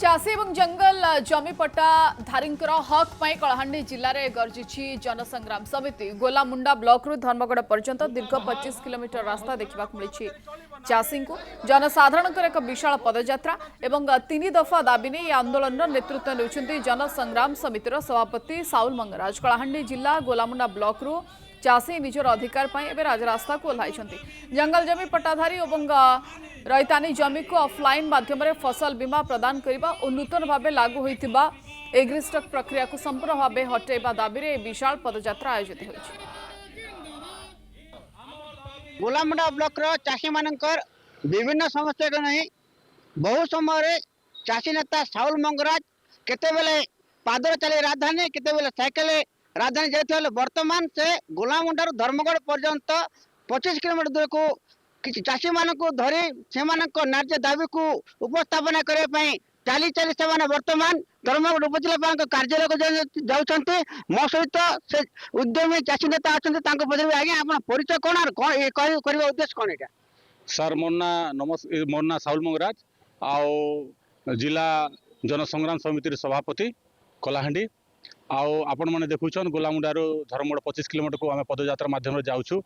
चाषी और जंगल जमीपट्टा धारींकर हक पाई कलाहांडी जिले में गर्जिछि जनसंग्राम समिति। गोलामुंडा ब्लॉक रु धर्मगढ़ पर्यंत दीर्घ 25 किलोमीटर रास्ता देखा मिली। चाषी को जनसाधारण एक विशाल पदयात्रा एवं 3 दफा दाबी नहीं आंदोलन नेतृत्व नेउछन्ति जनसंग्राम समितिर सभापति साउल मंगराज। कलाहांडी जिला गोलामुंडा ब्लॉक रु चाषी निजर अधिकार एवं राजरास्ता को ओह्लाई। जंगल जमी पट्टाधारी और रईतानी जमी को ऑफलाइन माध्यम फसल बीमा प्रदान करने और नूतन भाव लागू होता एग्रीस्टक प्रक्रिया को संपूर्ण भाव हटेबा दाबी में विशाल पदयात्रा आयोजित होइछि। गोलामुंडा ब्लॉक चाषी मानकर विभिन्न समस्या को नहीं बहु समय चाषी नेता साउल मंगराज केतेबेले पादर चले राजधानी केतेबेले साइकेल राजधानी जाते वर्तमान से गोलामुंडा धर्मगढ़ पर्यंत 25 किलोमीटर दूर को चाषी मान को धरी से न्याय दाबी को उपस्थापन करने चाली चाली से वर्तमान धर्मगढ़ उपजिलापाल कार्यालय को जाऊँच। मो सहित से उद्यमी चाषी नेता अच्छा पचार आज्ञा आप परिचय कौन और उद्देश्य कौन यहाँ सर मोर ना साउल मंगराज आओ जिला जनसंग्राम समिति सभापति कलाहांडी आओ आपण मैंने देखुन गोलामुंडार धर्मगढ़ 25 किलोमीटर को आम पदयात्रा मध्यम जाऊँ।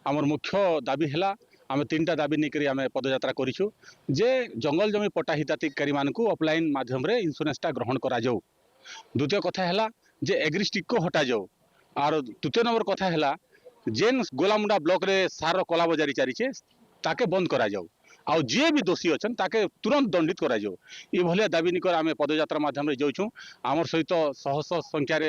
आमर मुख्य दाबी है आम 3टा दाबी नहीं आम पदयात्रा करूँ जे जंगल जमी पट्टा हिताधिकारी मानक ऑफलाइन माध्यम रे इंश्योरेंसटा ग्रहण करा जाऊ। द्वितीय कथा है जे एग्रीस्टिक को हटा जाऊ और तृतीय नंबर कथा है जेन गोलामुंडा ब्लॉक रे सार कला बजारी चली ताके बंद करा जाऊ आउ जी भी दोषी अच्छा ताके तुरंत दंडित करा जाऊ। ये भलिया दाबी निकर आम पदयात्रा माध्यम जाऊँ। आमर सहित शह शह संख्यार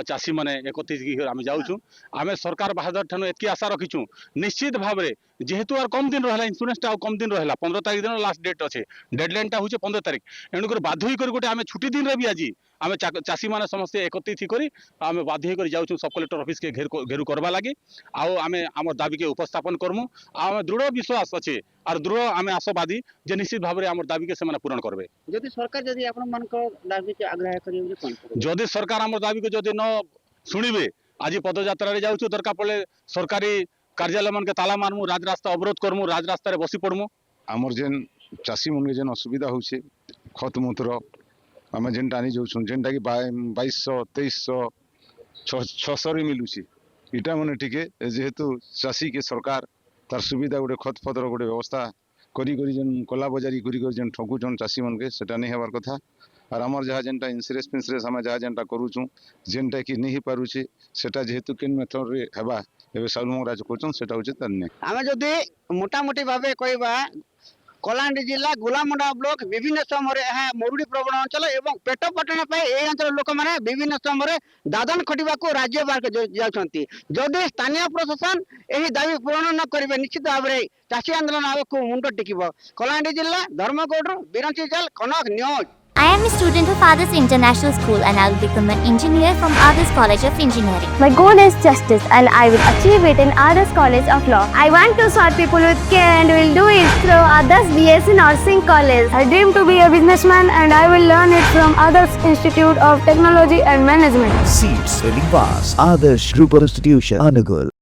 चाषी मैंने एकत्रित आम जाऊँ। आम सरकार बाहादुर ठान एतकी आशा रखीचु निश्चित भाव में जेहेतु और कम दिन रहा इंश्योरेंसटा कम दिन रहा 15 तारीख दिन लास्ट डेट अच्छे डेडलाइनटा हूँ 15 तारीख एणुक बाध्य होकर गोटे आम छुट्टी दिन भी आज आम चाषी मैंने समस्त एकत्रित कर आम बाध्य होकर जाऊँ सब कलेक्टर ऑफिस के घेरू करवा लगे आम आम दाबी के उपस्थापन करमु। आम दृढ़ विश्वास अच्छे और दृढ़ आम आशावादी जे निश्चित भाव में आम दाबी के से पूरण करबे। जदि सरकार जदि दाबी के आग्रह करियो जदि सरकार आम दाबी को जदि न शुणवे आज पदयात्रा जाऊँ दरकार पड़े सरकारी कार्यालय मन के ताला मारमु राजरास्ता अवरोध करमु राजरास्ता बसी पड़मु। आमर जेन चाषी मन के जेन असुविधा होचे खत मूत्र आम जेन टानी जाऊँ जेनटा कि 2200 2300 600 मिलूची इटा मैंने टिके जेहेतु चाषी के सरकार तार सुविधा गोटे खत फतर गोटे व्यवस्था करी जेन कला बजारी करी जेन ठकुचन चाषी मन के सेटा नहीं हबार कथा और आमर जहाँ जेनटा इंश्योरेंस फिन्सुरेंस आम जहाँ जेनटा करूँ जेनटा कि नहीं पारुचे सेटा जेहेतु केन मेथड रे हेबा एबे साउल मंगराज कहछन सेटा होचे तन्ने आमे जदि मोटामोटी भावे कहबा कलाहांडी जिला गोलामुंडा ब्लॉक विभिन्न समय मरुड़ी प्रवण अंचल एवं पेट पटन ए अंचल लोक मैंने विभिन्न समय दादन खटिबा को राज्य बाहर जाउछंती। जदि स्थानीय प्रशासन यही दाबी पूरण न करेंगे निश्चित भाव में चाषी आंदोलन आगे मुंड टेकिब। कलाहांडी जिला धर्मगढ़ बीरंची जल कनक news. I am a student of Adarsh International School and I will become an engineer from Adarsh College of Engineering. My goal is justice and I will achieve it in Adarsh College of Law. I want to serve people with care and will do it through Adarsh BSc Nursing College. I dream to be a businessman and I will learn it from Adarsh Institute of Technology and Management. Seats filling fast. Adarsh Group of Institution, Anugul.